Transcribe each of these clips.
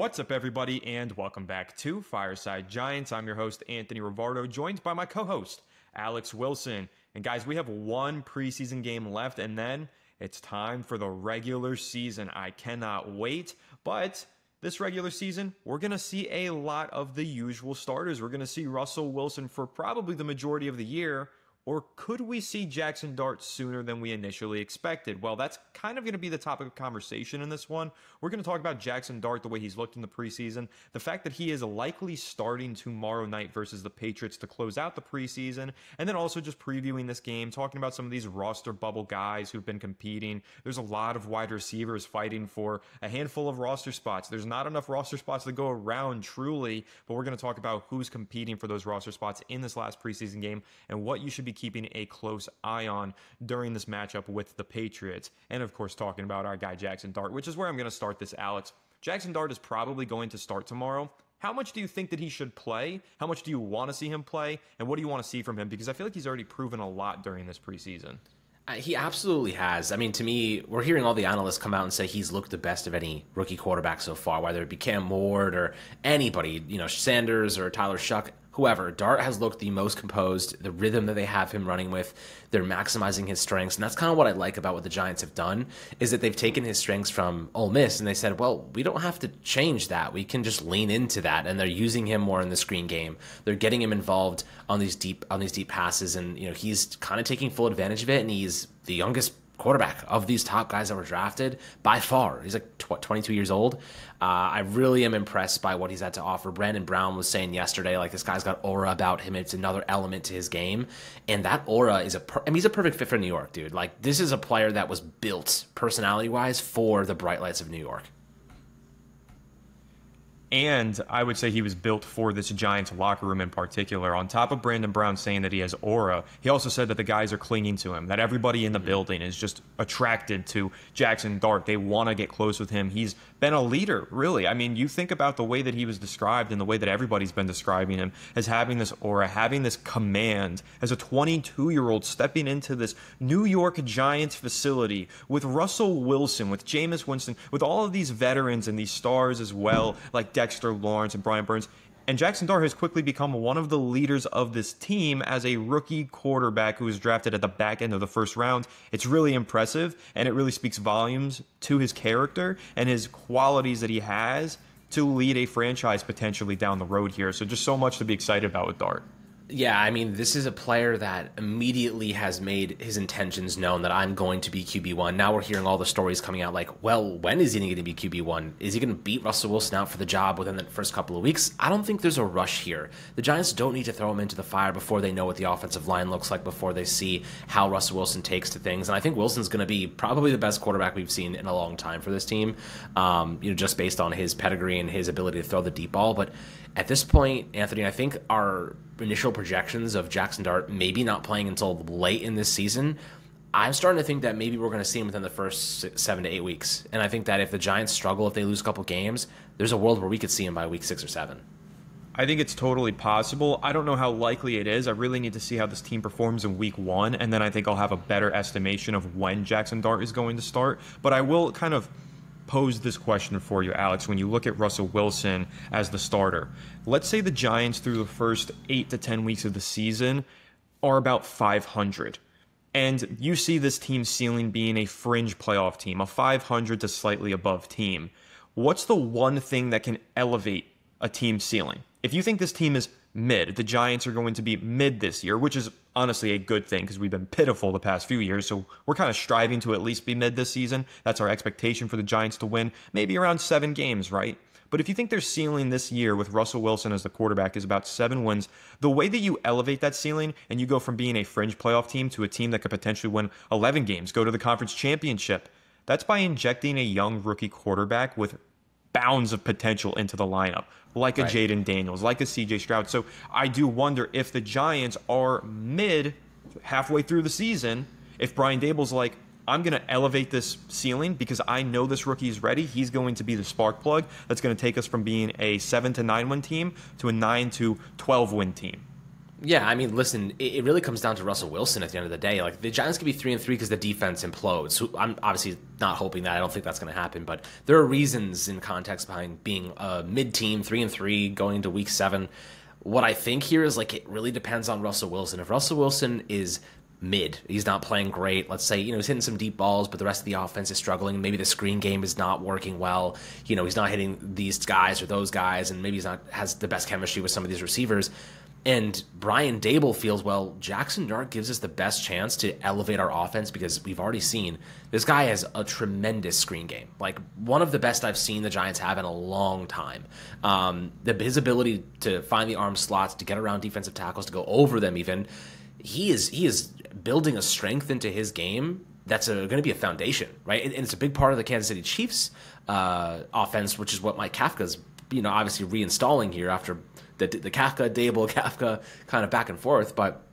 What's up, everybody, and welcome back to Fireside Giants. I'm your host, Anthony Rivardo, joined by my co-host, Alex Wilson. And guys, we have one preseason game left, and then it's time for the regular season. I cannot wait, but this regular season, we're going to see a lot of the usual starters. We're going to see Russell Wilson for probably the majority of the year. Or could we see Jaxson Dart sooner than we initially expected? Well, that's kind of going to be the topic of conversation in this one. We're going to talk about Jaxson Dart, the way he's looked in the preseason, the fact that he is likely starting tomorrow night versus the Patriots to close out the preseason, and then also just previewing this game, talking about some of these roster bubble guys who've been competing. There's a lot of wide receivers fighting for a handful of roster spots. There's not enough roster spots to go around truly, but we're going to talk about who's competing for those roster spots in this last preseason game and what you should be keeping a close eye on during this matchup with the Patriots. And of course, talking about our guy Jaxson Dart, which is where I'm going to start this, Alex. Jaxson Dart is probably going to start tomorrow. How much do you think that he should play? How much do you want to see him play? And what do you want to see from him? Because I feel like he's already proven a lot during this preseason. He absolutely has. I mean, to me, we're hearing all the analysts come out and say he's looked the best of any rookie quarterback so far, whether it be Cam Ward or anybody, Sanders or Tyler Shuck, whoever. Dart has looked the most composed, the rhythm that they have him running with, they're maximizing his strengths. And that's kind of what I like about what the Giants have done, is that they've taken his strengths from Ole Miss and they said, well, we don't have to change that. We can just lean into that. And they're using him more in the screen game. They're getting him involved on these deep passes. And, he's kind of taking full advantage of it. And he's the youngest quarterback of these top guys that were drafted by far. He's like 22 years old. I really am impressed by what he's had to offer. Brandon Brown was saying yesterday, this guy's got aura about him. It's another element to his game. And that aura is he's a perfect fit for New York, dude. This is a player that was built personality-wise for the bright lights of New York. And I would say he was built for this Giants locker room in particular. On top of Brandon Brown saying that he has aura, he also said that the guys are clinging to him, that everybody in the building is just attracted to Jaxson Dart. They want to get close with him. He's been a leader, really. I mean, you think about the way that he was described and the way that everybody's been describing him as having this aura, having this command, as a 22-year-old stepping into this New York Giants facility with Russell Wilson, with Jameis Winston, with all of these veterans and these stars as well, like Dexter Lawrence and Brian Burns. And Jaxson Dart has quickly become one of the leaders of this team as a rookie quarterback who was drafted at the back end of the first round. It's really impressive, and it really speaks volumes to his character and his qualities that he has to lead a franchise potentially down the road here. So just so much to be excited about with Dart. Yeah, I mean, this is a player that immediately has made his intentions known that I'm going to be QB1. Now we're hearing all the stories coming out when is he going to be QB1? Is he going to beat Russell Wilson out for the job within the first couple of weeks? I don't think there's a rush here. The Giants don't need to throw him into the fire before they know what the offensive line looks like, before they see how Russell Wilson takes to things. And I think Wilson's going to be probably the best quarterback we've seen in a long time for this team, just based on his pedigree and his ability to throw the deep ball. But at this point, Anthony, I think our initial projections of Jaxson Dart maybe not playing until late in this season, I'm starting to think that maybe we're going to see him within the first 7 to 8 weeks. And I think that if the Giants struggle, if they lose a couple games, there's a world where we could see him by week 6 or 7. I think it's totally possible. I don't know how likely it is. I really need to see how this team performs in week 1, and then I think I'll have a better estimation of when Jaxson Dart is going to start. But I will kind of pose this question for you, Alex. When you look at Russell Wilson as the starter, let's say the Giants through the first 8 to 10 weeks of the season are about 500, and you see this team ceiling being a fringe playoff team, a 500 to slightly above team. What's the one thing that can elevate a team's ceiling? If you think this team is mid, the Giants are going to be mid this year, which is honestly a good thing because we've been pitiful the past few years. So we're kind of striving to at least be mid this season. That's our expectation for the Giants to win, maybe around 7 games, right? But if you think their ceiling this year with Russell Wilson as the quarterback is about 7 wins, the way that you elevate that ceiling and you go from being a fringe playoff team to a team that could potentially win 11 games, go to the conference championship, that's by injecting a young rookie quarterback with bounds of potential into the lineup, like a Jaden Daniels, like a CJ Stroud. So I do wonder if the Giants are mid, halfway through the season, if Brian Daboll's like, I'm going to elevate this ceiling because I know this rookie is ready. He's going to be the spark plug that's going to take us from being a 7 to 9 win team to a 9 to 12 win team. Yeah, I mean, listen, it really comes down to Russell Wilson at the end of the day. Like, the Giants could be 3-3 because the defense implodes. So I'm obviously not hoping that. I don't think that's going to happen. But there are reasons in context behind being a mid-team, 3-3, going into week 7. What I think here is, like, it really depends on Russell Wilson. If Russell Wilson is mid, he's not playing great. Let's say, he's hitting some deep balls, but the rest of the offense is struggling. Maybe the screen game is not working well. He's not hitting these guys or those guys, and maybe he's not has the best chemistry with some of these receivers. And Brian Dable feels, well, Jaxson Dart gives us the best chance to elevate our offense because we've already seen this guy has a tremendous screen game. Like, one of the best I've seen the Giants have in a long time. His ability to find the arm slots, to get around defensive tackles, to go over them even, he is building a strength into his game that's going to be a foundation, right? And it's a big part of the Kansas City Chiefs offense, which is what Mike Kafka's obviously reinstalling here after the Kafka, Dable, Kafka kind of back and forth. But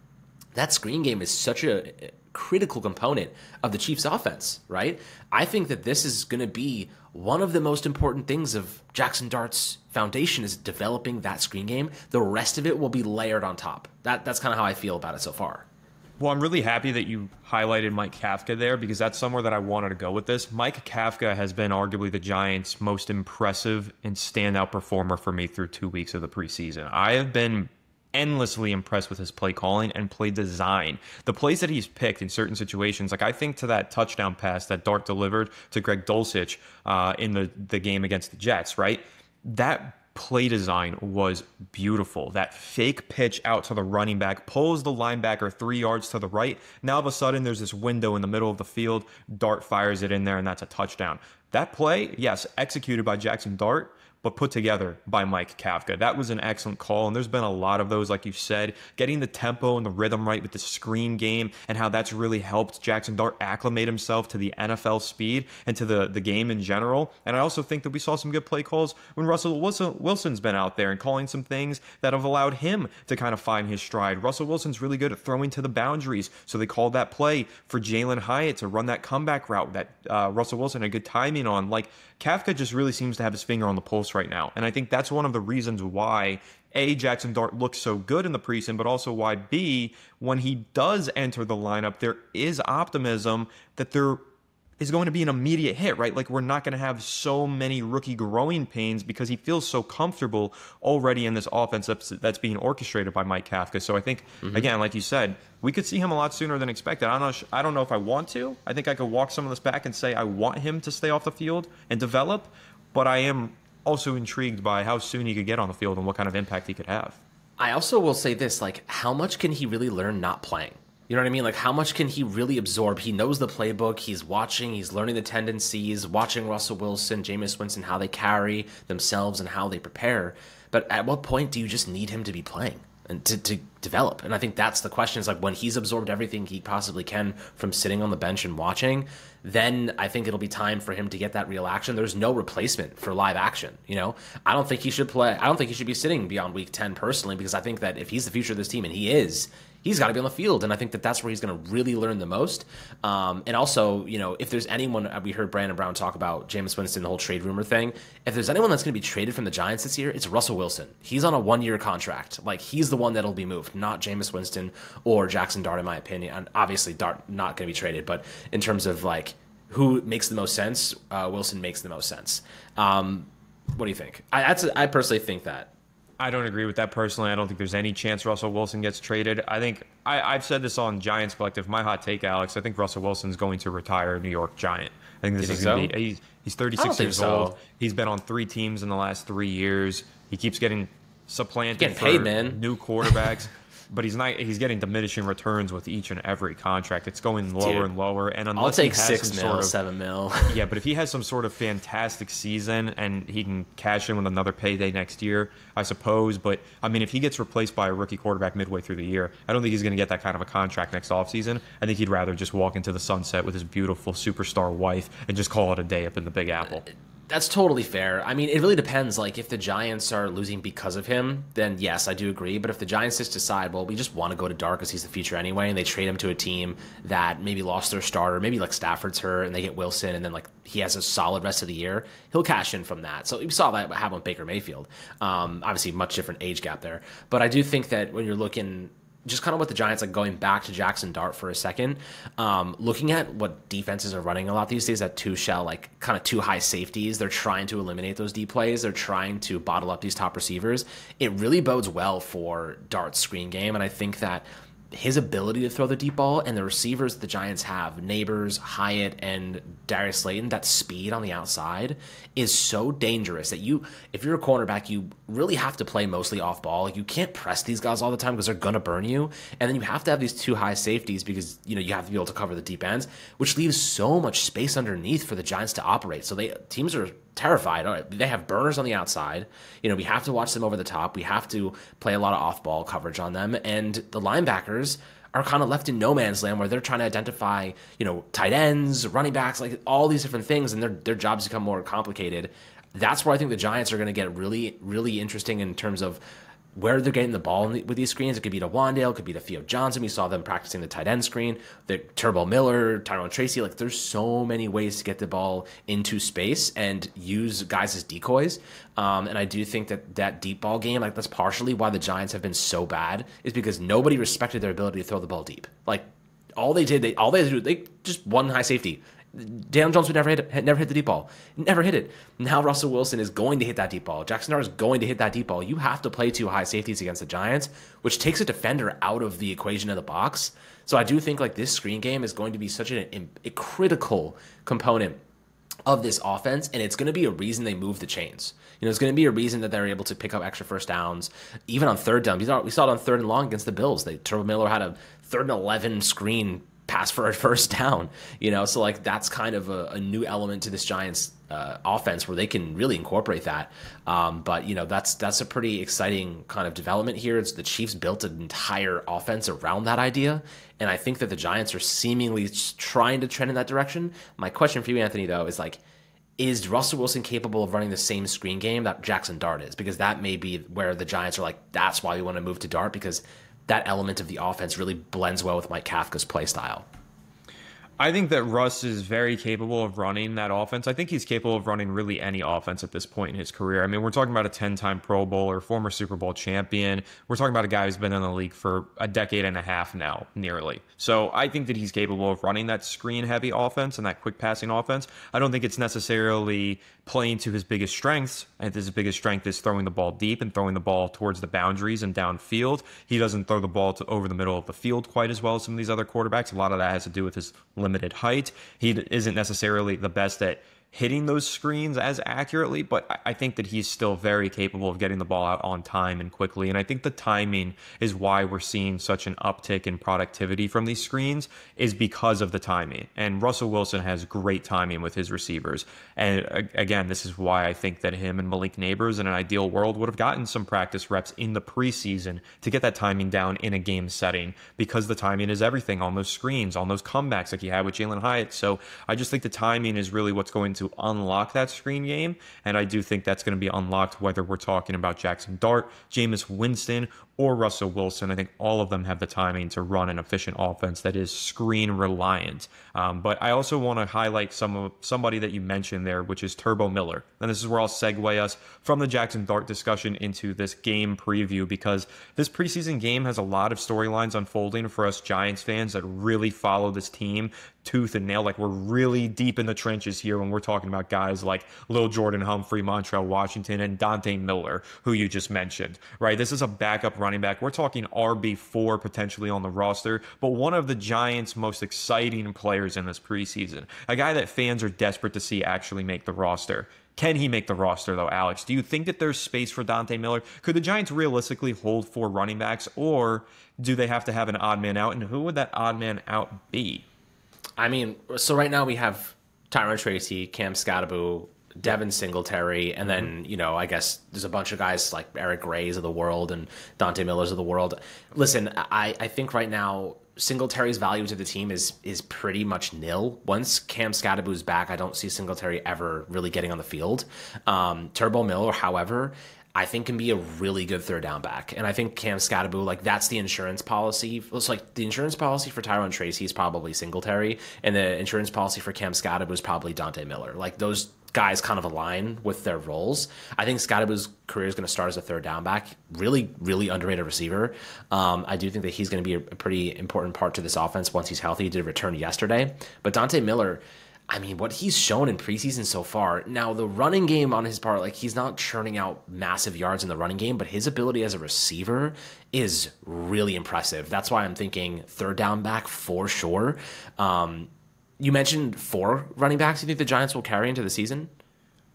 that screen game is such a critical component of the Chiefs offense, right? I think that this is going to be one of the most important things of Jaxson Dart's foundation is developing that screen game. The rest of it will be layered on top. That's kind of how I feel about it so far. Well, I'm really happy that you highlighted Mike Kafka there because that's somewhere that I wanted to go with this. Mike Kafka has been arguably the Giants' most impressive and standout performer for me through 2 weeks of the preseason. I have been endlessly impressed with his play calling and play design. The plays that he's picked in certain situations, like I think to that touchdown pass that Dart delivered to Greg Dulcich in the game against the Jets, right? That play design was beautiful. That fake pitch out to the running back pulls the linebacker 3 yards to the right. Now all of a sudden there's this window in the middle of the field. Dart fires it in there and that's a touchdown. That play, yes, executed by Jaxson Dart, but put together by Mike Kafka. That was an excellent call, and there's been a lot of those, like you said, getting the tempo and the rhythm right with the screen game and how that's really helped Jaxson Dart acclimate himself to the NFL speed and to the game in general. And I also think that we saw some good play calls when Russell Wilson's been out there and calling some things that have allowed him to kind of find his stride. Russell Wilson's really good at throwing to the boundaries, so they called that play for Jaylen Hyatt to run that comeback route that Russell Wilson had good timing on. Like, Kafka just really seems to have his finger on the pulse right now. And I think that's one of the reasons why, A, Jaxson Dart looks so good in the preseason, but also why, B, when he does enter the lineup, there is optimism that there is going to be an immediate hit, right? Like, we're not going to have so many rookie growing pains because he feels so comfortable already in this offense that's being orchestrated by Mike Kafka. So I think, again, like you said, we could see him a lot sooner than expected. I don't know if I want to. I think I could walk some of this back and say I want him to stay off the field and develop, but I am also intrigued by how soon he could get on the field and what kind of impact he could have. I also will say this, like, how much can he really learn not playing? You know what I mean? Like, how much can he really absorb? He knows the playbook. He's watching. He's learning the tendencies, watching Russell Wilson, Jameis Winston, how they carry themselves and how they prepare. But at what point do you just need him to be playing and to develop? And I think that's the question. Is like, when he's absorbed everything he possibly can from sitting on the bench and watching, then I think it'll be time for him to get that real action. There's no replacement for live action. I don't think he should play. I don't think he should be sitting beyond week 10 personally, because I think that if he's the future of this team, and he's got to be on the field, and I think that that's where he's going to really learn the most. And also, if there's anyone, we heard Brandon Brown talk about Jameis Winston, the whole trade rumor thing. If there's anyone that's going to be traded from the Giants this year, it's Russell Wilson. He's on a 1-year contract. Like, he's the one that'll be moved, not Jameis Winston or Jaxson Dart, in my opinion. And obviously, Dart not going to be traded, but in terms of like who makes the most sense, Wilson makes the most sense. What do you think? I personally think that. I don't agree with that personally. I don't think there's any chance Russell Wilson gets traded. I think I've said this on Giants Collective. My hot take, Alex, I think Russell Wilson's going to retire a New York Giant. I think this is going to be. He's 36 years old. He's been on 3 teams in the last 3 years. He keeps getting supplanted for new quarterbacks. But he's getting diminishing returns with each and every contract. It's going lower and lower. And unless I'll take $6 million, $7 million. Yeah, but if he has some sort of fantastic season and he can cash in with another payday next year, I suppose. But I mean, if he gets replaced by a rookie quarterback midway through the year, I don't think he's going to get that kind of a contract next offseason. I think he'd rather just walk into the sunset with his beautiful superstar wife and just call it a day up in the Big Apple. That's totally fair. I mean, it really depends. Like, if the Giants are losing because of him, then yes, I do agree. But if the Giants just decide, well, we just want to go to Dart because he's the future anyway, and they trade him to a team that maybe lost their starter, maybe like Stafford's hurt, and they get Wilson, and then like he has a solid rest of the year, he'll cash in from that. So we saw that happen with Baker Mayfield. Obviously, much different age gap there. But I do think that when you're looking just kind of what the Giants, like going back to Jaxson Dart for a second, looking at what defenses are running a lot these days, that two shell, like kind of two high safeties, they're trying to eliminate those deep plays. They're trying to bottle up these top receivers. It really bodes well for Dart's screen game. And I think that his ability to throw the deep ball and the receivers the Giants have, Neighbors, Hyatt, and Darius Slayton, that speed on the outside is so dangerous that if you're a cornerback, you really have to play mostly off ball. Like, you can't press these guys all the time because they're going to burn you. And then you have to have these two high safeties because, you have to be able to cover the deep ends, which leaves so much space underneath for the Giants to operate. So teams are terrified. All right, they have burners on the outside. We have to watch them over the top. We have to play a lot of off-ball coverage on them. And the linebackers are kind of left in no man's land where they're trying to identify, tight ends, running backs, like all these different things, and their jobs become more complicated. That's where I think the Giants are going to get really, really interesting in terms of where they're getting the ball with these screens. It could be to Wandale, it could be to Theo Johnson. We saw them practicing the tight end screen, the Turbo Miller, Tyrone Tracy. Like, there's so many ways to get the ball into space and use guys as decoys. And I do think that deep ball game, like, that's partially why the Giants have been so bad, is because nobody respected their ability to throw the ball deep. Like, all they had to do, they just one high safety. Daniel Jones would never hit the deep ball. Never hit it. Now Russell Wilson is going to hit that deep ball. Jaxson Dart is going to hit that deep ball. You have to play two high safeties against the Giants, which takes a defender out of the equation of the box. So I do think, like, this screen game is going to be such a critical component of this offense, and it's going to be a reason they move the chains. It's going to be a reason that they're able to pick up extra first downs, even on third down. We saw it on third and long against the Bills. Turbo Miller had a 3rd and 11 screen pass for a first down, so like that's kind of a new element to this Giants offense where they can really incorporate that. But that's a pretty exciting kind of development here. It's the Chiefs built an entire offense around that idea, and I think that the Giants are seemingly trying to trend in that direction. My question for you, Anthony, though, is like, is Russell Wilson capable of running the same screen game that Jaxson Dart is? Because that may be where the Giants are like, that's why we want to move to Dart, because that element of the offense really blends well with Mike Kafka's play style. I think that Russ is very capable of running that offense. I think he's capable of running really any offense at this point in his career. I mean, we're talking about a 10-time Pro Bowler, former Super Bowl champion. We're talking about a guy who's been in the league for a decade and a half now, nearly. So I think that he's capable of running that screen-heavy offense and that quick passing offense. I don't think it's necessarily playing to his biggest strengths. And his biggest strength is throwing the ball deep and throwing the ball towards the boundaries and downfield. He doesn't throw the ball over the middle of the field quite as well as some of these other quarterbacks. A lot of that has to do with his limited height. He isn't necessarily the best at hitting those screens as accurately, but I think that he's still very capable of getting the ball out on time and quickly. And I think the timing is why we're seeing such an uptick in productivity from these screens, is because of the timing. And Russell Wilson has great timing with his receivers. And again, this is why I think that him and Malik Neighbors in an ideal world would have gotten some practice reps in the preseason to get that timing down in a game setting, because the timing is everything on those screens, on those comebacks like he had with Jaylen Hyatt. So I just think the timing is really what's going to unlock that screen game, and I do think that's going to be unlocked whether we're talking about Jaxson Dart, Jameis Winston, or Russell Wilson. I think all of them have the timing to run an efficient offense that is screen reliant. But I also want to highlight somebody that you mentioned there, which is Turbo Miller. And this is where I'll segue us from the Jaxson Dart discussion into this game preview, because this preseason game has a lot of storylines unfolding for us Giants fans that really follow this team tooth and nail. Like, we're really deep in the trenches here when we're talking about guys like Lil Jordan Humphrey, Montrell Washington, and Dante Miller, who you just mentioned, right? This is a backup running back. We're talking RB4 potentially on the roster, but one of the Giants' most exciting players in this preseason, a guy that fans are desperate to see actually make the roster. Can he make the roster, though, Alex? Do you think that there's space for Dante Miller? Could the Giants realistically hold 4 running backs, or do they have to have an odd man out? And who would that odd man out be? I mean, so right now we have Tyrone Tracy, Cam Scatterbo, Devin Singletary, and then, I guess there's a bunch of guys like Eric Gray's of the world and Dante Miller's of the world. Listen, I think right now Singletary's value to the team is pretty much nil. Once Cam Scatterbo's back, I don't see Singletary ever really getting on the field. Turbo Miller, however, I think can be a really good third down back. And I think Cam Scatterbo, like, that's the insurance policy. It's like the insurance policy for Tyrone Tracy is probably Singletary, and the insurance policy for Cam Scatterbo is probably Dante Miller. Like, those guys kind of align with their roles. I think Scottaboo's career is going to start as a third down back. Really, really underrated receiver. I do think that he's going to be a pretty important part to this offense once he's healthy. He did return yesterday. But Dante Miller, I mean, what he's shown in preseason so far, now the running game on his part, like he's not churning out massive yards in the running game, but his ability as a receiver is really impressive. That's why I'm thinking third down back for sure. You mentioned 4 running backs you think the Giants will carry into the season?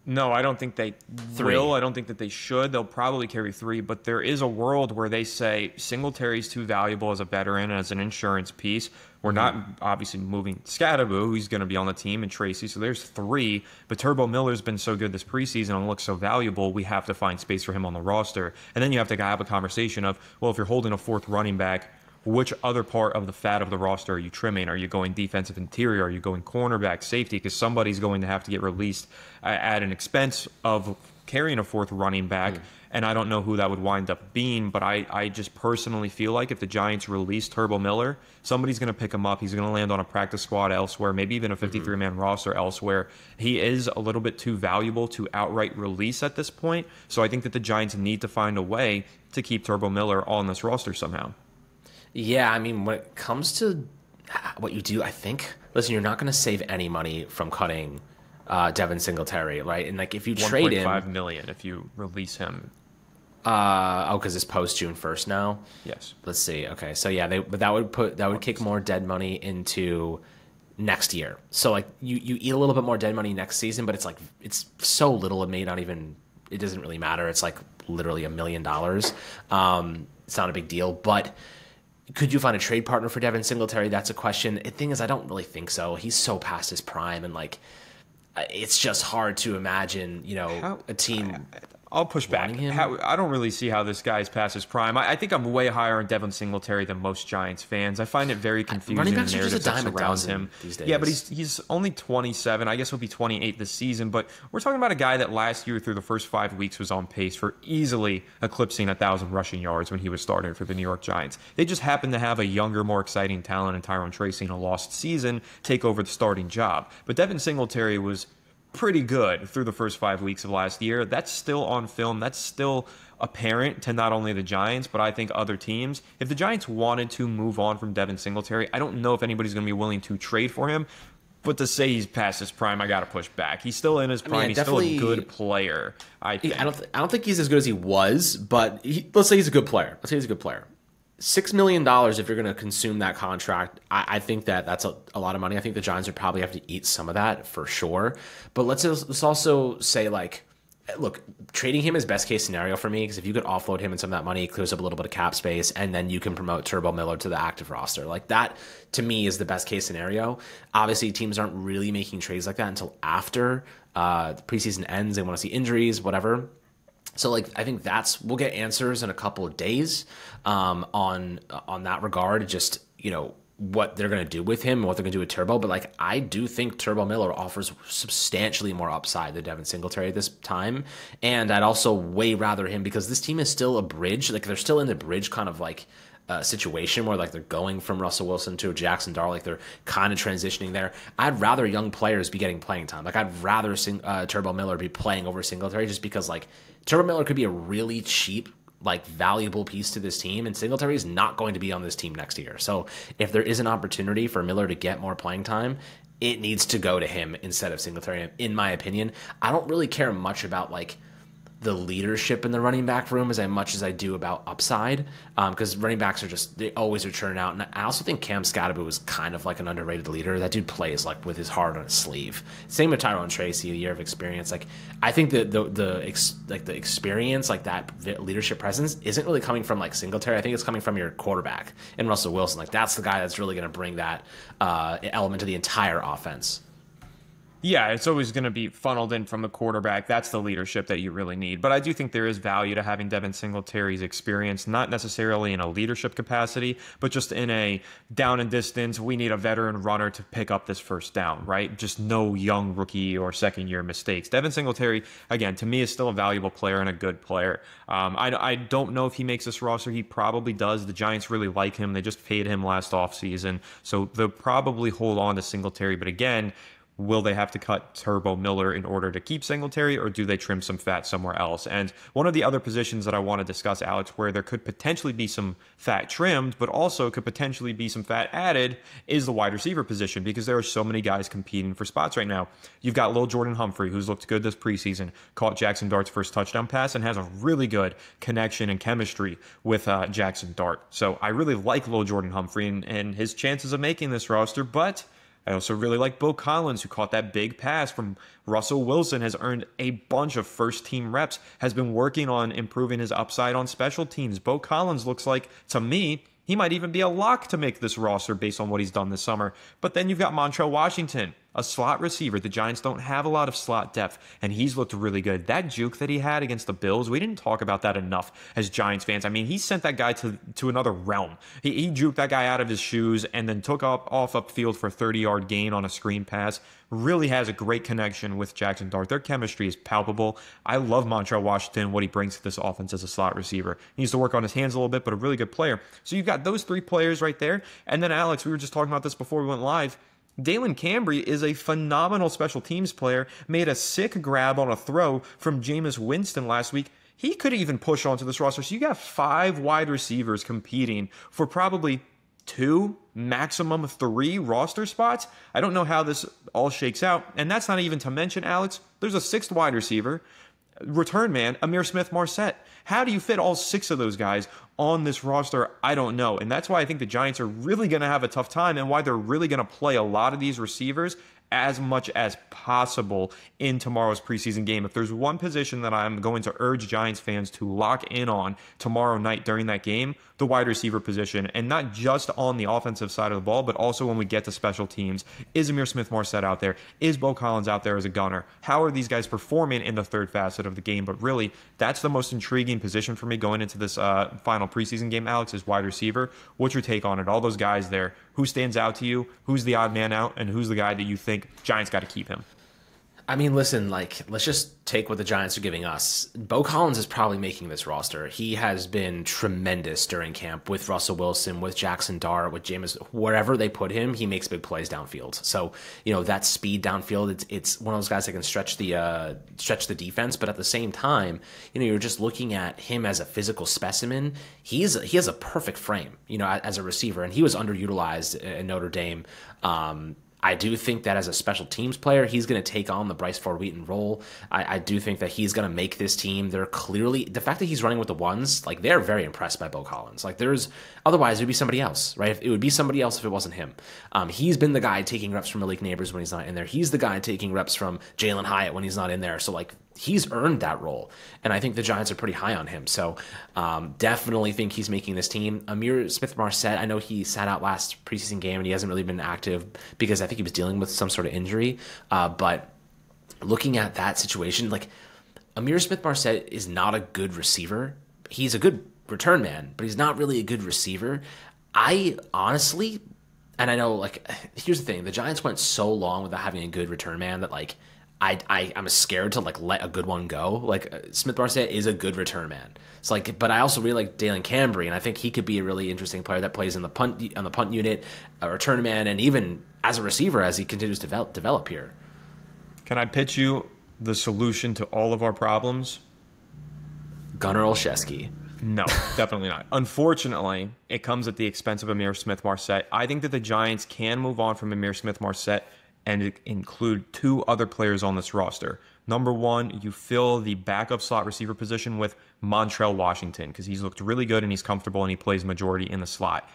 No, I don't think they 3. will. I don't think that they should. They'll probably carry 3, but there is a world where they say Singletary's too valuable as a veteran and as an insurance piece. We're not obviously moving Scattaboo, who's going to be on the team, and Tracy. So there's 3. But Turbo Miller's been so good this preseason and looks so valuable, we have to find space for him on the roster. And then you have to have a conversation of, well, if you're holding a 4th running back, which other part of the fat of the roster are you trimming? Are you going defensive interior? Are you going cornerback, safety? Because somebody's going to have to get released at an expense of carrying a 4th running back. And I don't know who that would wind up being, but I just personally feel like if the Giants release Turbo Miller, somebody's going to pick him up. He's going to land on a practice squad elsewhere, maybe even a 53-man roster elsewhere. He is a little bit too valuable to outright release at this point. So I think that the Giants need to find a way to keep Turbo Miller on this roster somehow. Yeah, I mean, when it comes to what you do, I think, listen, you're not going to save any money from cutting Devin Singletary, right? And like if you trade him, $1.5 million if you release him. Because it's post June 1st now. Yes. Let's see. Okay, so yeah, but that would kick more dead money into next year. So like you eat a little bit more dead money next season, but it's so little it may not even, it doesn't really matter. It's like literally $1 million. It's not a big deal, but. Could you find a trade partner for Devin Singletary? That's a question. The thing is, I don't really think so. He's so past his prime, and like, it's just hard to imagine, a team. I'll push back. I don't really see how this guy's past his prime. I think I'm way higher on Devin Singletary than most Giants fans. I find it very confusing. Running backs the are just a dime a dozen him these days. Yeah, but he's only 27. I guess he'll be 28 this season. But we're talking about a guy that last year through the first 5 weeks was on pace for easily eclipsing 1,000 rushing yards when he was starting for the New York Giants. They just happened to have a younger, more exciting talent in Tyrone Tracy in a lost season take over the starting job. But Devin Singletary was pretty good through the first 5 weeks of last year. That's still on film. That's still apparent to not only the Giants, but I think other teams. If the Giants wanted to move on from Devin Singletary, I don't know if anybody's going to be willing to trade for him. But to say he's past his prime, I got to push back. He's still in his prime. He's still a good player, I think. I don't think he's as good as he was, but let's say he's a good player. $6 million if you're going to consume that contract, I think that's a lot of money. I think the Giants would probably have to eat some of that for sure. But let's also say, like, look, trading him is best case scenario for me, because if you could offload him and some of that money, it clears up a little bit of cap space, and then you can promote Turbo Miller to the active roster. Like, that, to me, is the best case scenario. Obviously, teams aren't really making trades like that until after the preseason ends. They want to see injuries, whatever. So, like, I think we'll get answers in a couple of days on that regard, just, what they're going to do with him and what they're going to do with Turbo. But, like, I do think Turbo Miller offers substantially more upside than Devin Singletary at this time. And I'd also way rather him, because this team is still a bridge. Like, they're still in the bridge kind of, like, situation where, like, they're going from Russell Wilson to Jaxson Dart. Like, they're kind of transitioning there. I'd rather young players be getting playing time. Like, I'd rather Turbo Miller be playing over Singletary, just because, like, Turbo Miller could be a really cheap, like, valuable piece to this team, and Singletary is not going to be on this team next year. So if there is an opportunity for Miller to get more playing time, it needs to go to him instead of Singletary, in my opinion. I don't really care much about, like, the leadership in the running back room as much as I do about upside, because running backs they always are churning out. And I also think Cam Scattaboo is kind of like an underrated leader. That dude plays like with his heart on his sleeve. Same with Tyrone Tracy, a year of experience. Like, I think that the experience, like that leadership presence, isn't really coming from like Singletary. I think it's coming from your quarterback and Russell Wilson. Like, that's the guy that's really going to bring that element to the entire offense. Yeah, it's always going to be funneled in from the quarterback. That's the leadership that you really need. But I do think there is value to having Devin Singletary's experience, not necessarily in a leadership capacity, but just in a down and distance. We need a veteran runner to pick up this first down, right? Just no young rookie or second-year mistakes. Devin Singletary, again, to me, is still a valuable player and a good player. I don't know if he makes this roster. He probably does. The Giants really like him. They just paid him last offseason, so they'll probably hold on to Singletary. But again, will they have to cut Turbo Miller in order to keep Singletary, or do they trim some fat somewhere else? And one of the other positions that I want to discuss, Alex, where there could potentially be some fat trimmed, but also could potentially be some fat added, is the wide receiver position, because there are so many guys competing for spots right now. You've got Lil Jordan Humphrey, who's looked good this preseason, caught Jaxson Dart's first touchdown pass, and has a really good connection and chemistry with Jaxson Dart. So I really like Lil Jordan Humphrey and his chances of making this roster, but I also really like Beau Collins, who caught that big pass from Russell Wilson, has earned a bunch of first-team reps, has been working on improving his upside on special teams. Beau Collins looks like, to me, he might even be a lock to make this roster based on what he's done this summer. But then you've got Montrell Washington, a slot receiver. The Giants don't have a lot of slot depth, and he's looked really good. That juke that he had against the Bills, we didn't talk about that enough as Giants fans. I mean, he sent that guy to another realm. He juked that guy out of his shoes and then took off upfield for a 30-yard gain on a screen pass. Really has a great connection with Jaxson Dart. Their chemistry is palpable. I love Montrell Washington, what he brings to this offense as a slot receiver. He needs to work on his hands a little bit, but a really good player. So you've got those three players right there. And then, Alex, we were just talking about this before we went live. Dalen Cambry is a phenomenal special teams player, made a sick grab on a throw from Jameis Winston last week. He could even push onto this roster. So you got 5 wide receivers competing for probably 2, maximum 3 roster spots. I don't know how this all shakes out. And that's not even to mention, Alex, there's a 6th wide receiver, return man, Ihmir Smith-Marsette. How do you fit all 6 of those guys on this roster? I don't know. And that's why I think the Giants are really going to have a tough time, and why they're really going to play a lot of these receivers as much as possible in tomorrow's preseason game. If there's one position that I'm going to urge Giants fans to lock in on tomorrow night during that game, the wide receiver position, and not just on the offensive side of the ball, but also when we get to special teams. Is Ihmir Smith-Marsette out there? Is Beau Collins out there as a gunner? How are these guys performing in the third facet of the game? But really, that's the most intriguing position for me going into this final preseason game, Alex, is wide receiver. What's your take on it? All those guys there, who stands out to you? Who's the odd man out? And who's the guy that you think Giants got to keep him? I mean, listen, let's just take what the Giants are giving us. Beau Collins is probably making this roster. He has been tremendous during camp with Russell Wilson, with Jaxson Dart, with Jameis. Wherever they put him, he makes big plays downfield. So, that speed downfield, it's one of those guys that can stretch the defense. But at the same time, you're just looking at him as a physical specimen. He has a perfect frame, as a receiver, and he was underutilized in Notre Dame. I do think that as a special teams player, he's going to take on the Bryce Ford-Wheaton role. I do think that he's going to make this team. They're clearly, the fact that he's running with the ones, they're very impressed by Beau Collins. Otherwise, it would be somebody else, right? It would be somebody else if it wasn't him. He's been the guy taking reps from Malik Neighbors when he's not in there. He's the guy taking reps from Jaylen Hyatt when he's not in there. So, he's earned that role. And I think the Giants are pretty high on him. So definitely think he's making this team. Ihmir Smith-Marsette, I know he sat out last preseason game and he hasn't really been active because I think he was dealing with some sort of injury. But looking at that situation, Ihmir Smith-Marsette is not a good receiver. He's a good return man, but he's not really a good receiver. I honestly, and I know, here's the thing. The Giants went so long without having a good return man that, I'm scared to let a good one go. Smith-Marsette is a good return man. It's but I also really like Dalen Cambry, and I think he could be a really interesting player that plays on the punt unit, a return man, and even as a receiver as he continues to develop here. Can I pitch you the solution to all of our problems? Gunnar Olszewski. No, definitely not. Unfortunately, it comes at the expense of Ihmir Smith-Marsette. I think that the Giants can move on from Ihmir Smith-Marsette and include 2 other players on this roster. Number 1, you fill the backup slot receiver position with Montrell Washington because he's looked really good and he's comfortable and he plays majority in the slot.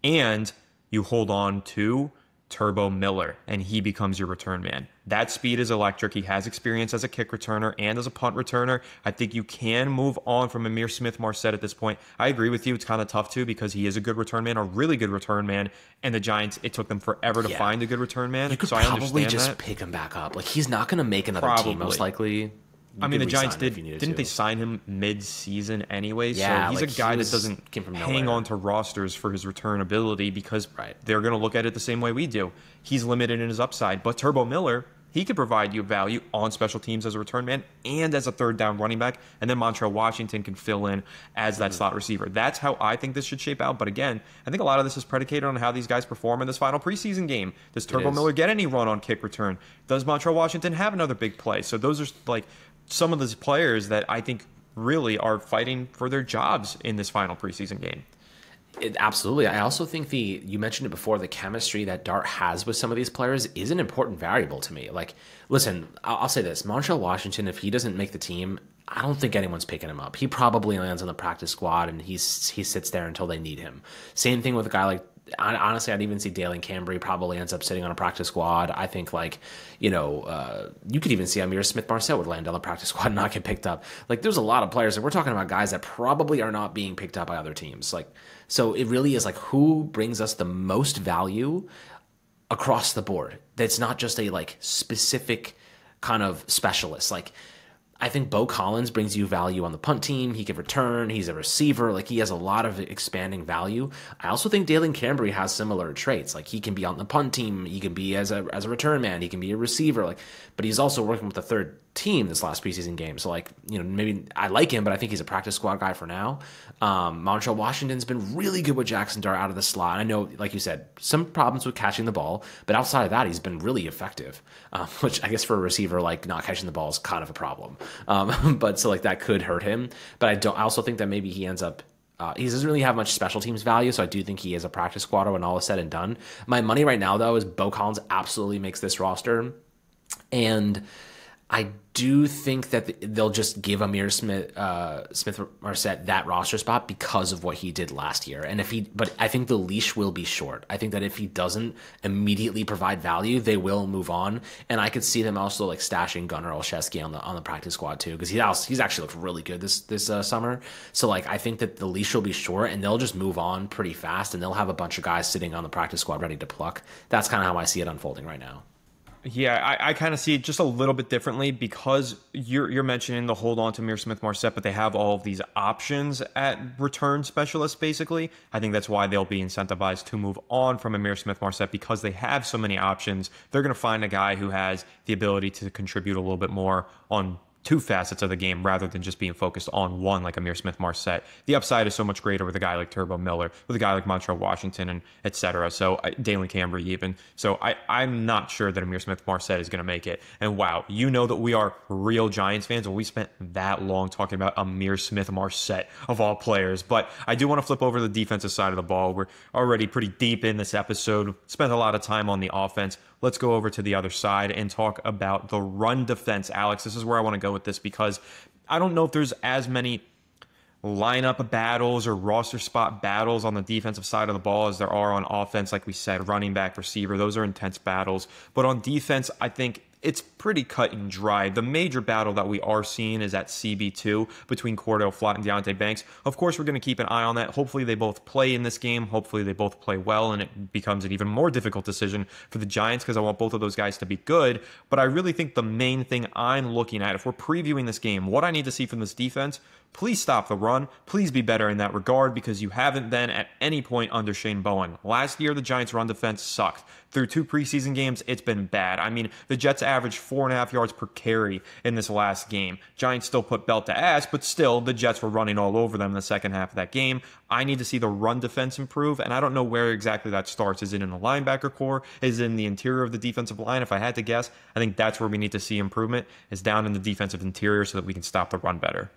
And you hold on to Turbo Miller, and he becomes your return man. That speed is electric. He has experience as a kick returner and as a punt returner. I think you can move on from Ihmir Smith-Marsette at this point. I agree with you. It's kind of tough, too, because he is a good return man, a really good return man, and the Giants, it took them forever to find a good return man. You could so probably I just pick him back up. He's not going to make another team, most likely. The Giants didn't they sign him mid-season anyway? Yeah, so he's a guy that doesn't hang on to rosters for his return ability because they're going to look at it the same way we do. He's limited in his upside. But Turbo Miller, he could provide you value on special teams as a return man and as a third down running back, and then Montreal Washington can fill in as that slot receiver. That's how I think this should shape out. But again, I think a lot of this is predicated on how these guys perform in this final preseason game. Does Turbo Miller get any run on kick return? Does Montreal Washington have another big play? So those are like some of those players that I think really are fighting for their jobs in this final preseason game. Absolutely. I also think you mentioned it before, the chemistry that Dart has with some of these players is an important variable to me. Like, listen, I'll say this. Montreal Washington, if he doesn't make the team, I don't think anyone's picking him up. He probably lands on the practice squad and he sits there until they need him. Same thing with a guy like, honestly, I'd even see Jaylen Hyatt probably ends up sitting on a practice squad. I think, you could even see Ihmir Smith-Marsette would land on the practice squad and not get picked up. Like, there's a lot of players, and we're talking about guys that probably are not being picked up by other teams. Like, so it really is like, who brings us the most value across the board? That's not just a specific kind of specialist. Like, I think Beau Collins brings you value on the punt team. He can return. He's a receiver. Like, he has a lot of expanding value. I also think Jaylen Hyatt has similar traits. Like, he can be on the punt team. He can be as a return man. He can be a receiver. But he's also working with the third team this last preseason game. So, maybe I like him, but I think he's a practice squad guy for now. Montreal Washington's been really good with Jaxson Dart out of the slot. I know, like you said, some problems with catching the ball, but outside of that, he's been really effective, which I guess for a receiver, not catching the ball is kind of a problem. But so that could hurt him. But I also think that maybe he ends up, he doesn't really have much special teams value, so I do think he is a practice squatter when all is said and done. My money right now, though, is Beau Collins absolutely makes this roster. And I do think that they'll just give Ihmir Smith-Marsette that roster spot because of what he did last year. But I think the leash will be short. I think that if he doesn't immediately provide value, they will move on. And I could see them also stashing Gunnar Olszewski on the practice squad too, because he's actually looked really good this summer. So I think that the leash will be short, and they'll just move on pretty fast, and they'll have a bunch of guys sitting on the practice squad ready to pluck. That's kind of how I see it unfolding right now. Yeah, I kind of see it just a little bit differently because you're mentioning the hold on to Ihmir Smith-Marsette, but they have all of these options at return specialists, basically. I think that's why they'll be incentivized to move on from Ihmir Smith-Marsette because they have so many options. They're going to find a guy who has the ability to contribute a little bit more on two facets of the game rather than just being focused on one like Ihmir Smith-Marsette. The upside is so much greater with a guy like Turbo Miller, with a guy like Montreal Washington, and et cetera. So Jaylen Hyatt even. So I'm not sure that Ihmir Smith-Marsette is going to make it. And wow, you know that we are real Giants fans when we spent that long talking about Ihmir Smith-Marsette of all players. But I do want to flip over to the defensive side of the ball. We're already pretty deep in this episode, spent a lot of time on the offense. Let's go over to the other side and talk about the run defense. Alex, this is where I want to go with this because I don't know if there's as many lineup battles or roster spot battles on the defensive side of the ball as there are on offense. Like we said, running back, receiver, those are intense battles. But on defense, I think it's pretty cut and dry. The major battle that we are seeing is at CB2 between Cordell Flott and Deonte Banks. Of course, we're going to keep an eye on that. Hopefully, they both play in this game. Hopefully, they both play well, and it becomes an even more difficult decision for the Giants because I want both of those guys to be good. But I really think the main thing I'm looking at, if we're previewing this game, what I need to see from this defense, please stop the run. Please be better in that regard because you haven't been at any point under Shane Bowen. Last year, the Giants' run defense sucked. Through 2 preseason games, it's been bad. I mean, the Jets averaged 4.5 yards per carry in this last game. Giants still put belt to ass, but still, the Jets were running all over them in the second half of that game. I need to see the run defense improve, and I don't know where exactly that starts. Is it in the linebacker core? Is it in the interior of the defensive line? If I had to guess, I think that's where we need to see improvement, is down in the defensive interior so that we can stop the run better.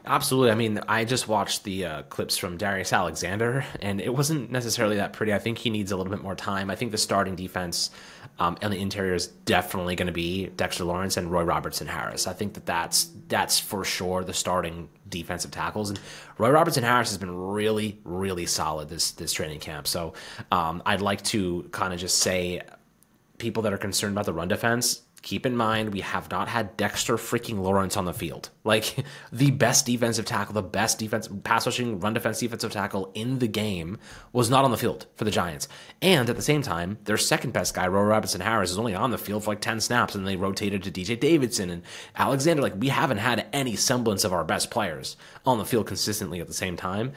Absolutely. I mean, I just watched the clips from Darius Alexander, and it wasn't necessarily that pretty. I think he needs a little bit more time. I think the starting defense on the interior is definitely going to be Dexter Lawrence and Roy Robertson Harris. I think that's for sure the starting defensive tackles. And Roy Robertson Harris has been really, really solid this training camp. So I'd like to kind of just say people that are concerned about the run defense, keep in mind, we have not had Dexter freaking Lawrence on the field. Like, the best defensive tackle, the best pass rushing, run defense defensive tackle in the game was not on the field for the Giants. And at the same time, their second best guy, Roy Robertson Harris, is only on the field for like 10 snaps, and they rotated to DJ Davidson and Alexander. Like, we haven't had any semblance of our best players on the field consistently at the same time.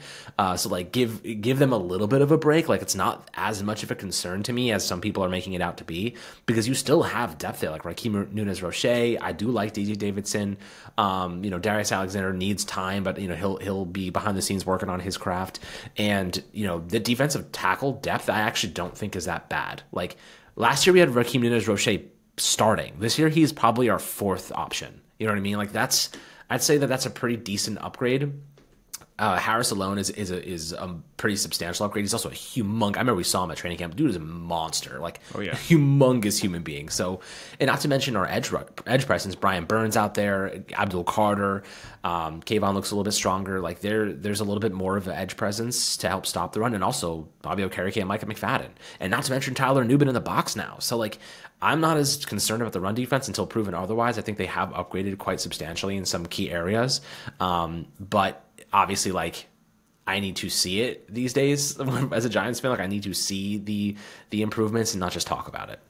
So, like, give them a little bit of a break. Like, it's not as much of a concern to me as some people are making it out to be, because you still have depth there. Like, Raheem Nunez-Roche, I do like DJ Davidson. Darius Alexander needs time, but he'll be behind the scenes working on his craft. And the defensive tackle depth, I actually don't think is that bad. Like, last year we had Raheem Nunez-Roche starting. This year he's probably our fourth option. You know what I mean? Like, I'd say that's a pretty decent upgrade. Harris alone is a pretty substantial upgrade. He's also a humongous. I remember we saw him at training camp. Dude is a monster, like a humongous human being. So, and not to mention our edge presence. Brian Burns out there, Abdul Carter, Kayvon looks a little bit stronger. Like there's a little bit more of an edge presence to help stop the run, and also Bobby Okereke and Micah McFadden, and not to mention Tyler Nubin in the box now. So like, I'm not as concerned about the run defense until proven otherwise. I think they have upgraded quite substantially in some key areas, but obviously, like, I need to see it these days as a Giants fan. Like, I need to see the improvements and not just talk about it.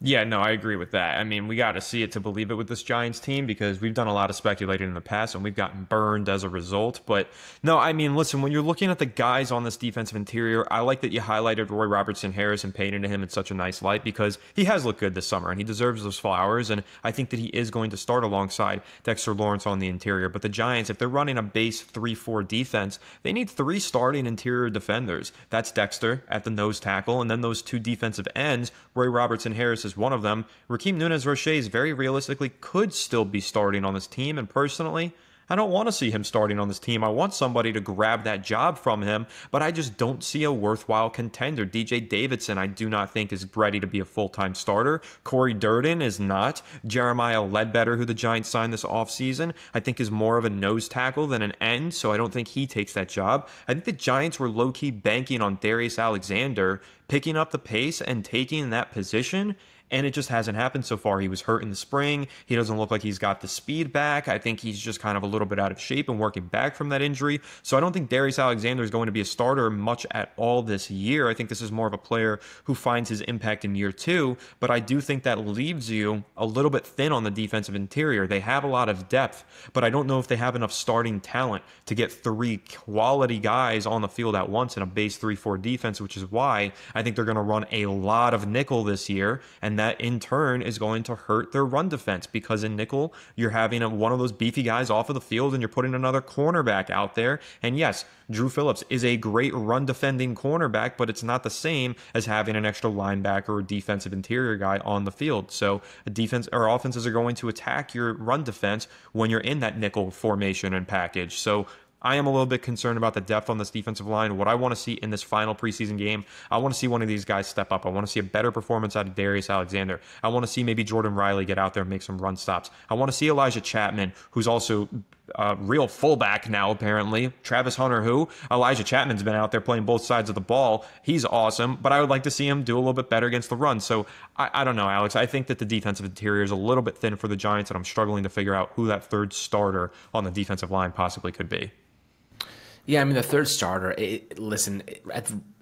Yeah, no, I agree with that. I mean, we got to see it to believe it with this Giants team, because we've done a lot of speculating in the past and we've gotten burned as a result. But no, I mean, listen, when you're looking at the guys on this defensive interior, I like that you highlighted Roy Robertson Harris and painted him in such a nice light, because he has looked good this summer and he deserves those flowers. And I think that he is going to start alongside Dexter Lawrence on the interior. But the Giants, if they're running a base 3-4 defense, they need 3 starting interior defenders. That's Dexter at the nose tackle, and then those 2 defensive ends. Roy Robertson Harris is one of them. Raheem Nunez-Roche very realistically could still be starting on this team, and personally, I don't want to see him starting on this team. I want somebody to grab that job from him, but I just don't see a worthwhile contender. DJ Davidson, I do not think is ready to be a full-time starter. Corey Durden is not. Jeremiah Ledbetter, who the Giants signed this offseason, I think is more of a nose tackle than an end, so I don't think he takes that job. I think the Giants were low-key banking on Darius Alexander picking up the pace and taking that position, and it just hasn't happened so far. He was hurt in the spring. He doesn't look like he's got the speed back. I think he's just kind of a little bit out of shape and working back from that injury. So I don't think Darius Alexander is going to be a starter much at all this year. I think this is more of a player who finds his impact in year 2, but I do think that leaves you a little bit thin on the defensive interior. They have a lot of depth, but I don't know if they have enough starting talent to get 3 quality guys on the field at once in a base 3-4 defense, which is why I think they're going to run a lot of nickel this year, and that in turn is going to hurt their run defense, because in nickel, you're having one of those beefy guys off of the field and you're putting another cornerback out there. And yes, Drew Phillips is a great run defending cornerback, but it's not the same as having an extra linebacker or defensive interior guy on the field. So offenses are going to attack your run defense when you're in that nickel formation and package. So I am a little bit concerned about the depth on this defensive line. What I want to see in this final preseason game, I want to see one of these guys step up. I want to see a better performance out of Darius Alexander. I want to see maybe Jordan Riley get out there and make some run stops. I want to see Elijah Chapman, who's also a real fullback now, apparently. Travis Hunter, Elijah Chapman's been out there playing both sides of the ball. He's awesome, but I would like to see him do a little bit better against the run. So I don't know, Alex. I think that the defensive interior is a little bit thin for the Giants, and I'm struggling to figure out who that third starter on the defensive line possibly could be. Yeah, I mean, the third starter,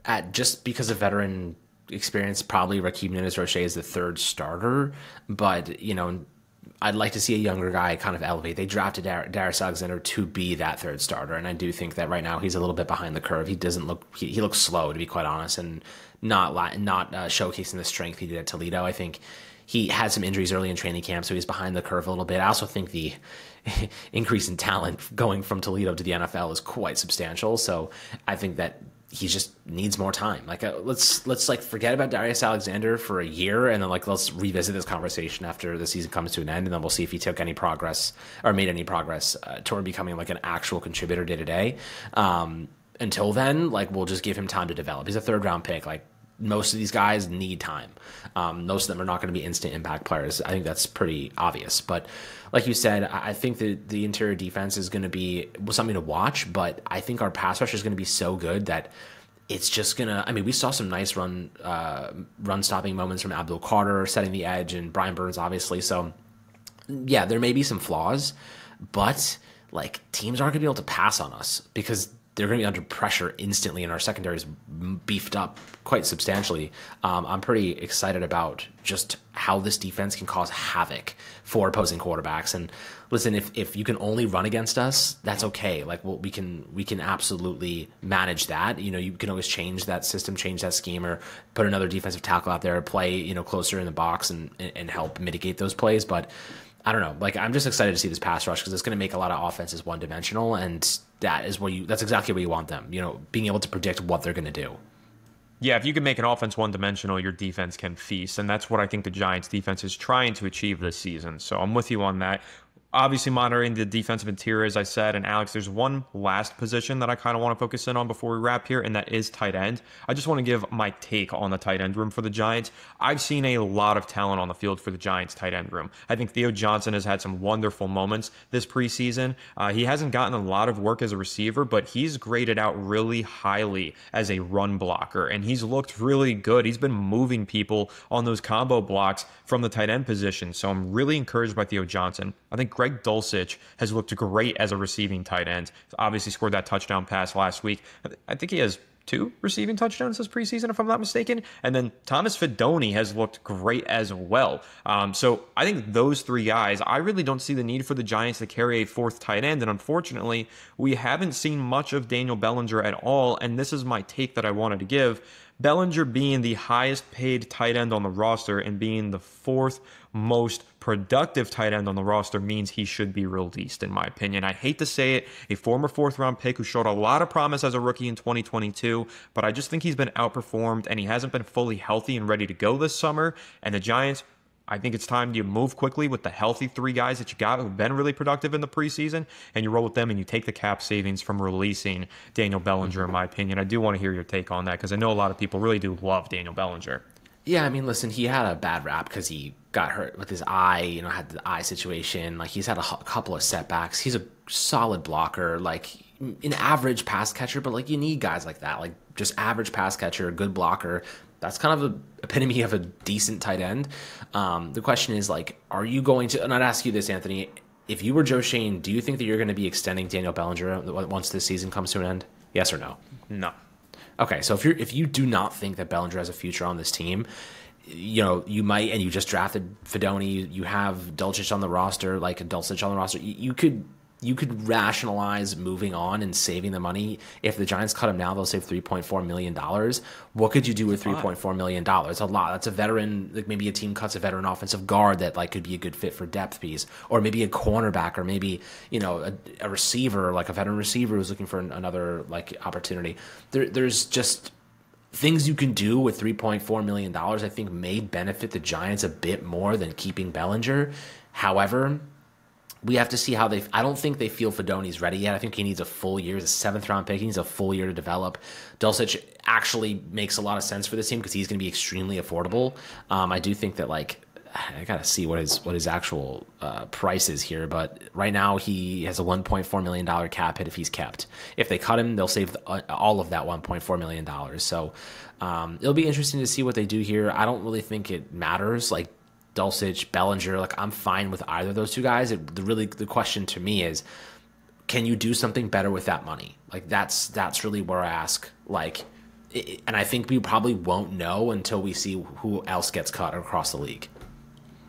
at just because of veteran experience, probably Raheem Nunez-Roche is the third starter, but, I'd like to see a younger guy kind of elevate. They drafted Darius Alexander to be that third starter, and I do think that right now he's a little bit behind the curve. He looks slow, to be quite honest, and not showcasing the strength he did at Toledo. I think he had some injuries early in training camp, so he's behind the curve a little bit. I also think the increase in talent going from Toledo to the NFL is quite substantial, so I think that he just needs more time. Like, let's forget about Darius Alexander for a year, and then let's revisit this conversation after the season comes to an end, and then we'll see if he took any progress or made any progress toward becoming like an actual contributor day to day. Until then, we'll just give him time to develop. He's a 3rd round pick. Most of these guys need time. Most of them are not going to be instant impact players. I think that's pretty obvious. But like you said, I think that the interior defense is going to be something to watch, but I think our pass rush is going to be so good that it's just gonna. I mean, we saw some nice run stopping moments from Abdul Carter setting the edge, and Brian Burns obviously. So yeah, there may be some flaws, but like teams aren't gonna be able to pass on us because they're going to be under pressure instantly, and our secondary is beefed up quite substantially. I'm pretty excited about just how this defense can cause havoc for opposing quarterbacks. And listen, if you can only run against us, that's okay. Like, well, we can absolutely manage that. You know, you can always change that system, change that scheme, or put another defensive tackle out there, play, you know, closer in the box and help mitigate those plays. But I don't know. Like, I'm just excited to see this pass rush because it's going to make a lot of offenses one-dimensional, and that's exactly where you want them. You know, being able to predict what they're going to do. Yeah, if you can make an offense one-dimensional, your defense can feast, and that's what I think the Giants' defense is trying to achieve this season. So I'm with you on that. Obviously monitoring the defensive interior, as I said. And Alex, there's one last position that I kind of want to focus in on before we wrap here, and that is tight end. I just want to give my take on the tight end room for the Giants. I've seen a lot of talent on the field for the Giants tight end room. I think Theo Johnson has had some wonderful moments this preseason. He hasn't gotten a lot of work as a receiver, but he's graded out really highly as a run blocker, and he's looked really good. He's been moving people on those combo blocks from the tight end position, so I'm really encouraged by Theo Johnson. I think Greg Dulcich has looked great as a receiving tight end. Obviously scored that touchdown pass last week. I think he has 2 receiving touchdowns this preseason, if I'm not mistaken. And then Thomas Fidone has looked great as well. So I think those 3 guys, I really don't see the need for the Giants to carry a 4th tight end. And unfortunately, we haven't seen much of Daniel Bellinger at all. And this is my take that I wanted to give. Bellinger being the highest paid tight end on the roster and being the 4th most productive tight end on the roster means he should be released, in my opinion. I hate to say it, a former 4th round pick who showed a lot of promise as a rookie in 2022, but I just think he's been outperformed and he hasn't been fully healthy and ready to go this summer. And the Giants, I think it's time you move quickly with the healthy 3 guys that you got who've been really productive in the preseason, and you roll with them and you take the cap savings from releasing Daniel Bellinger, in my opinion. I do want to hear your take on that because I know a lot of people really do love Daniel Bellinger. Yeah, I mean, listen, he had a bad rap because he got hurt with his eye, you know, had the eye situation. Like, he's had a couple of setbacks. He's a solid blocker, like an average pass catcher, but like you need guys like that, like just average pass catcher, good blocker. That's kind of an epitome of a decent tight end. The question is, like, are you going to, and I'd ask you this, Anthony, if you were Joe Schoen, do you think that you're going to be extending Daniel Bellinger once this season comes to an end? Yes or no? No. Okay, so if you do not think that Bellinger has a future on this team, you know, you might, and you just drafted Fidone, you have Dulcich on the roster, like Dulcich on the roster, you could rationalize moving on and saving the money. If the Giants cut him now, they'll save $3.4 million. What could you do with $3.4 million? It's a lot. That's a veteran, like maybe a team cuts a veteran offensive guard that like could be a good fit for depth piece, or maybe a cornerback, or maybe, you know, a receiver, like a veteran receiver who's looking for another like opportunity. There's just things you can do with $3.4 million, I think may benefit the Giants a bit more than keeping Bellinger. However, we have to see how I don't think they feel Fidone's ready yet. I think he needs a full year. He's a 7th round pick. He needs a full year to develop. Dulcich actually makes a lot of sense for this team because he's going to be extremely affordable. I do think that, like, I got to see what his actual price is here. But right now he has a $1.4 million cap hit if he's kept. If they cut him, they'll save all of that $1.4 million. So it'll be interesting to see what they do here. I don't really think it matters. Like, Dulcich, Bellinger, like, I'm fine with either of those 2 guys. The question to me is, can you do something better with that money? Like, that's really where I ask. Like, and I think we probably won't know until we see who else gets cut across the league.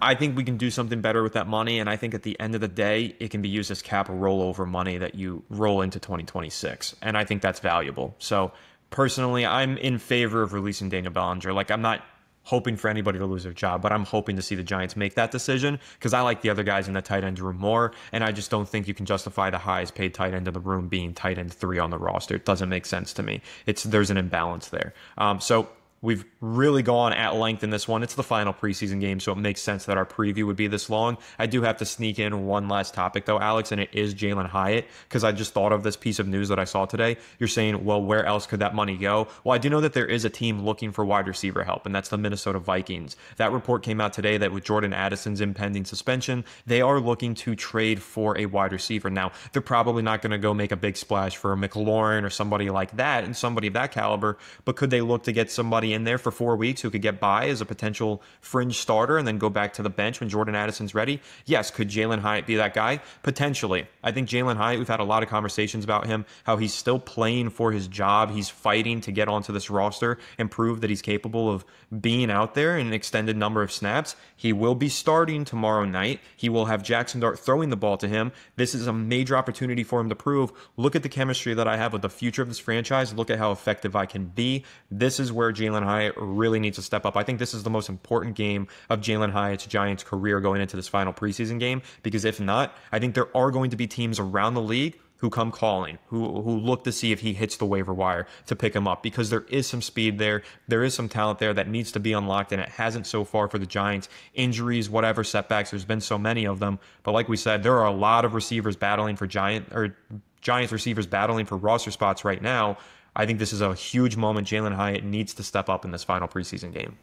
I think we can do something better with that money, and I think at the end of the day, it can be used as cap rollover money that you roll into 2026, and I think that's valuable. So, personally, I'm in favor of releasing Daniel Bellinger. Like, I'm not hoping for anybody to lose their job, but I'm hoping to see the Giants make that decision because I like the other guys in the tight end room more, and I just don't think you can justify the highest paid tight end in the room being tight end 3 on the roster. It doesn't make sense to me. There's an imbalance there. So We've really gone at length in this one. It's the final preseason game, so it makes sense that our preview would be this long. I do have to sneak in one last topic, though, Alex, and it is Jaylen Hyatt, because I just thought of this piece of news that I saw today. You're saying, well, where else could that money go? Well, I do know that there is a team looking for wide receiver help, and that's the Minnesota Vikings. That report came out today that with Jordan Addison's impending suspension, they are looking to trade for a wide receiver. Now, they're probably not going to go make a big splash for a McLaurin or somebody like that, and somebody of that caliber, but could they look to get somebody in there for 4 weeks who could get by as a potential fringe starter and then go back to the bench when Jordan Addison's ready? Yes. Could Jaylen Hyatt be that guy? Potentially. I think Jaylen Hyatt, we've had a lot of conversations about him, how he's still playing for his job. He's fighting to get onto this roster and prove that he's capable of being out there in an extended number of snaps. He will be starting tomorrow night. He will have Jaxson Dart throwing the ball to him. This is a major opportunity for him to prove, look at the chemistry that I have with the future of this franchise. Look at how effective I can be. This is where Jaylen Hyatt really needs to step up. I think this is the most important game of Jaylen Hyatt's Giants career going into this final preseason game, because if not, I think there are going to be teams around the league who come calling, who look to see if he hits the waiver wire to pick him up, because there is some speed there. There is some talent there that needs to be unlocked, and it hasn't so far for the Giants. Injuries, whatever setbacks, there's been so many of them. But like we said, there are a lot of receivers battling for Giants receivers battling for roster spots right now. I think this is a huge moment. Jaylen Hyatt needs to step up in this final preseason game.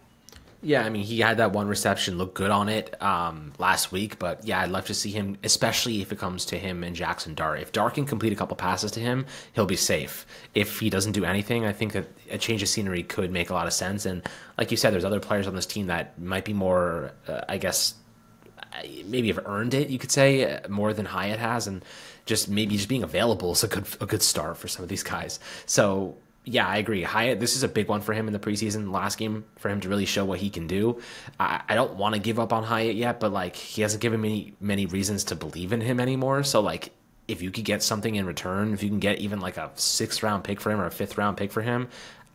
Yeah, I mean, he had that one reception, looked good on it last week. But yeah, I'd love to see him, especially if it comes to him and Jaxson Dart. If Dart can complete a couple passes to him, he'll be safe. If he doesn't do anything, I think that a change of scenery could make a lot of sense. And like you said, there's other players on this team that might be more, I guess, maybe have earned it, you could say, more than Hyatt has. And just being available is a good start for some of these guys. So yeah, I agree. Hyatt, this is a big one for him in the preseason, last game, for him to really show what he can do. I don't want to give up on Hyatt yet, but like he hasn't given me many reasons to believe in him anymore. So like, if you could get something in return, if you can get even like a 6th round pick for him or a 5th round pick for him,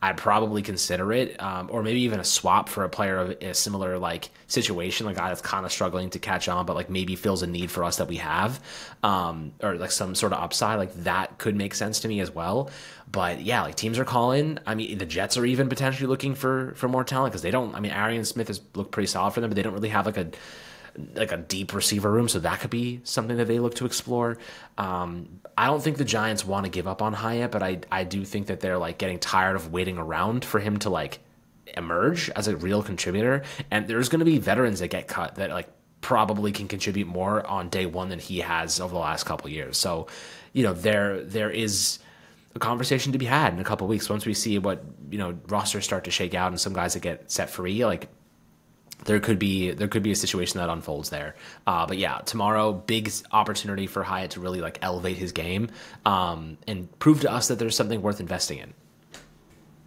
I'd probably consider it, or maybe even a swap for a player of a similar like situation, like a guy that's kind of struggling to catch on, but like maybe fills a need for us that we have, or like some sort of upside. Like that could make sense to me as well. But yeah, like teams are calling. I mean, the Jets are even potentially looking for more talent, because they don't. I mean, Arian Smith has looked pretty solid for them, but they don't really have like a deep receiver room, so that could be something that they look to explore. I don't think the Giants want to give up on Hyatt, but I do think that they're like getting tired of waiting around for him to like emerge as a real contributor. And there's going to be veterans that get cut that like probably can contribute more on day one than he has over the last couple of years. So, you know, there is a conversation to be had in a couple of weeks once we see what, you know, rosters start to shake out and some guys that get set free. Like there could be a situation that unfolds there. But yeah, tomorrow, big opportunity for Hyatt to really like elevate his game and prove to us that there's something worth investing in.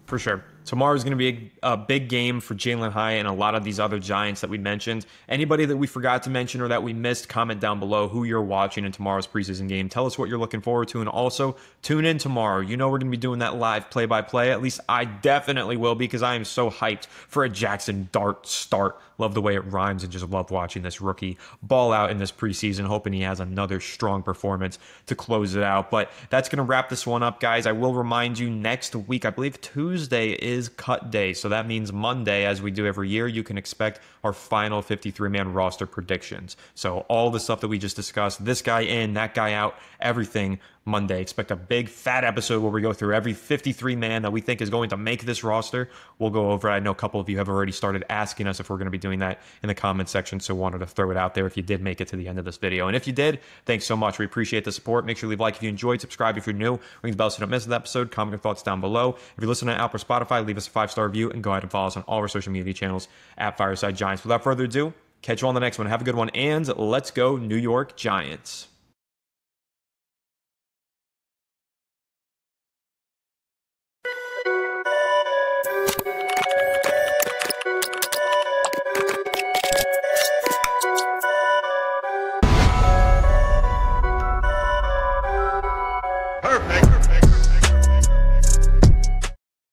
For sure. Tomorrow is going to be a big game for Jaylen Hyatt and a lot of these other Giants that we mentioned. Anybody that we forgot to mention or that we missed, comment down below who you're watching in tomorrow's preseason game. Tell us what you're looking forward to, and also tune in tomorrow. You know we're going to be doing that live play-by-play. At least I definitely will, because I am so hyped for a Jaxson Dart start. Love the way it rhymes, and just love watching this rookie ball out in this preseason, hoping he has another strong performance to close it out. But that's going to wrap this one up, guys. I will remind you, next week, I believe Tuesday is cut day. So that means Monday, as we do every year, you can expect our final 53-man roster predictions. So all the stuff that we just discussed, this guy in, that guy out, everything Monday. Expect a big fat episode where we go through every 53-man that we think is going to make this roster. We'll go over it. I know a couple of you have already started asking us if we're going to be doing that in the comment section, so wanted to throw it out there if you did make it to the end of this video. And if you did, thanks so much. We appreciate the support. Make sure you leave a like if you enjoyed, subscribe if you're new, ring the bell so you don't miss an episode, comment your thoughts down below. If you're listening to Apple or Spotify, leave us a 5-star review and go ahead and follow us on all our social media channels at Fireside Giants. Without further ado, catch you on the next one. Have a good one, and let's go New York Giants. Perfect.